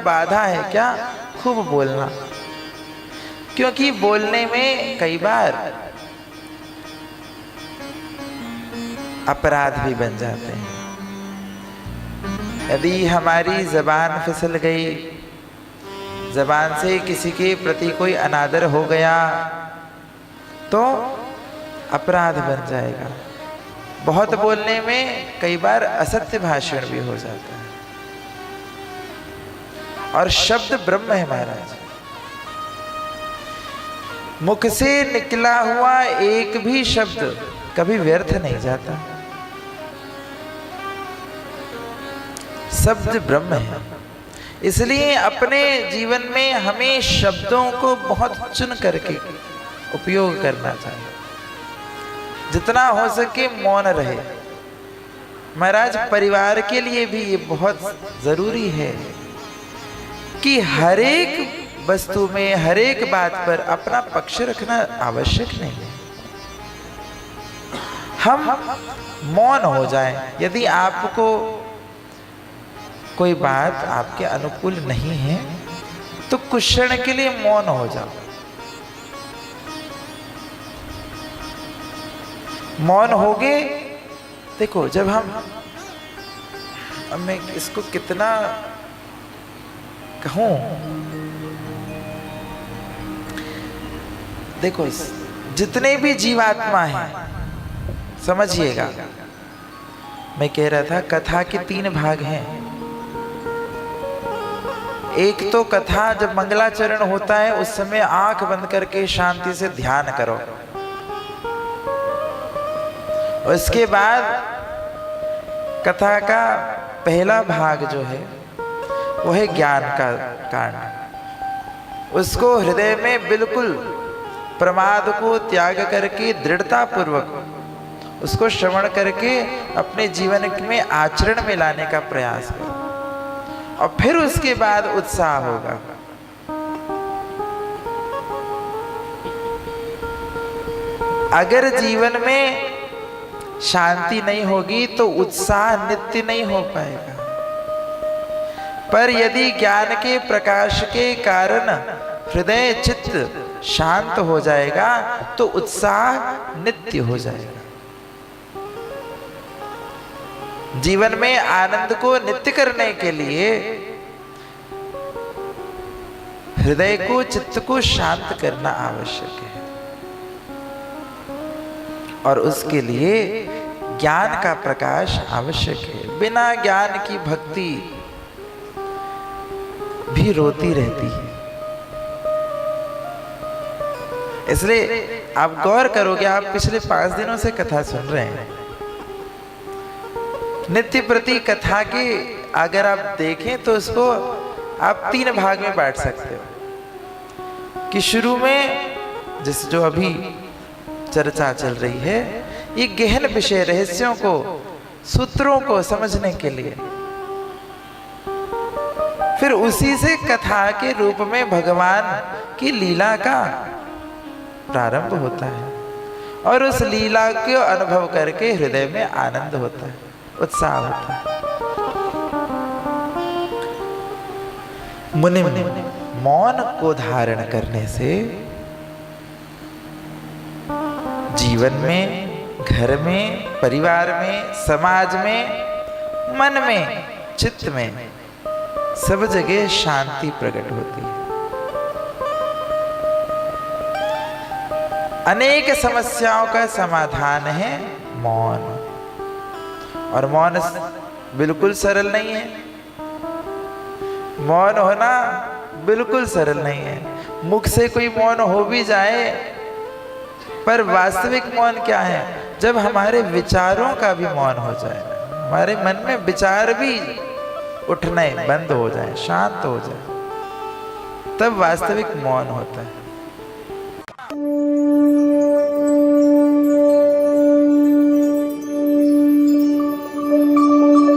बाधा है क्या? खूब बोलना, क्योंकि बोलने में कई बार अपराध भी बन जाते हैं। यदि हमारी जबान फिसल गई, जबान से किसी के प्रति कोई अनादर हो गया तो अपराध बन जाएगा। बहुत बोलने में कई बार असत्य भाषण भी हो जाता है। और शब्द ब्रह्म है महाराज, मुख से निकला हुआ एक भी शब्द कभी व्यर्थ नहीं जाता। शब्द ब्रह्म है, इसलिए अपने जीवन में हमें शब्दों को बहुत चुन करके उपयोग करना चाहिए। जितना हो सके मौन रहे। महाराज परिवार के लिए भी ये बहुत जरूरी है कि हर एक वस्तु में, हर एक बात पर अपना पक्ष रखना आवश्यक नहीं है। हम मौन हो जाएं। यदि आपको कोई बात आपके अनुकूल नहीं है तो कुछ क्षण के लिए मौन हो जाओ। मौन होगे, देखो जब अब मैं इसको कितना कहूं, देखो जितने भी जीवात्मा हैं, समझिएगा मैं कह रहा था कथा के 3 भाग हैं। एक तो कथा जब मंगलाचरण होता है उस समय आंख बंद करके शांति से ध्यान करो। उसके बाद कथा का पहला भाग जो है वो है ज्ञान का कांड। उसको हृदय में बिल्कुल प्रमाद को त्याग करके दृढ़ता पूर्वक उसको श्रवण करके अपने जीवन में आचरण में लाने का प्रयास करो, और फिर उसके बाद उत्साह होगा। अगर जीवन में शांति नहीं होगी तो उत्साह नित्य नहीं हो पाएगा। पर यदि ज्ञान के प्रकाश के कारण हृदय चित्त शांत हो जाएगा तो उत्साह नित्य हो जाएगा। जीवन में आनंद को नित्य करने के लिए हृदय को, चित्त को शांत करना आवश्यक है, और उसके लिए ज्ञान का प्रकाश आवश्यक है। बिना ज्ञान की भक्ति भी रोती रहती है। इसलिए आप गौर करोगे, आप पिछले 5 दिनों से कथा सुन रहे हैं, नित्य प्रति कथा के अगर आप देखें तो उसको आप 3 भाग में बांट सकते हो। कि शुरू में जिस जो अभी चर्चा चल रही है, ये गहन विषय रहस्यों को, सूत्रों को समझने के लिए, फिर उसी से कथा के रूप में भगवान की लीला का प्रारंभ होता है, और उस लीला को अनुभव करके हृदय में आनंद होता है, उत्साह होता है। मुनि मौन को धारण करने से जीवन में, घर में, परिवार में, समाज में, मन में, चित्त में सब जगह शांति प्रकट होती है। अनेक समस्याओं का समाधान है मौन, और मौन बिल्कुल सरल नहीं है। मौन होना बिल्कुल सरल नहीं है। मुख से कोई मौन हो भी जाए, पर वास्तविक मौन क्या है? जब हमारे विचारों का भी मौन हो जाए, हमारे मन में विचार भी उठने बंद हो जाए, शांत हो जाए, तब वास्तविक मौन होता है।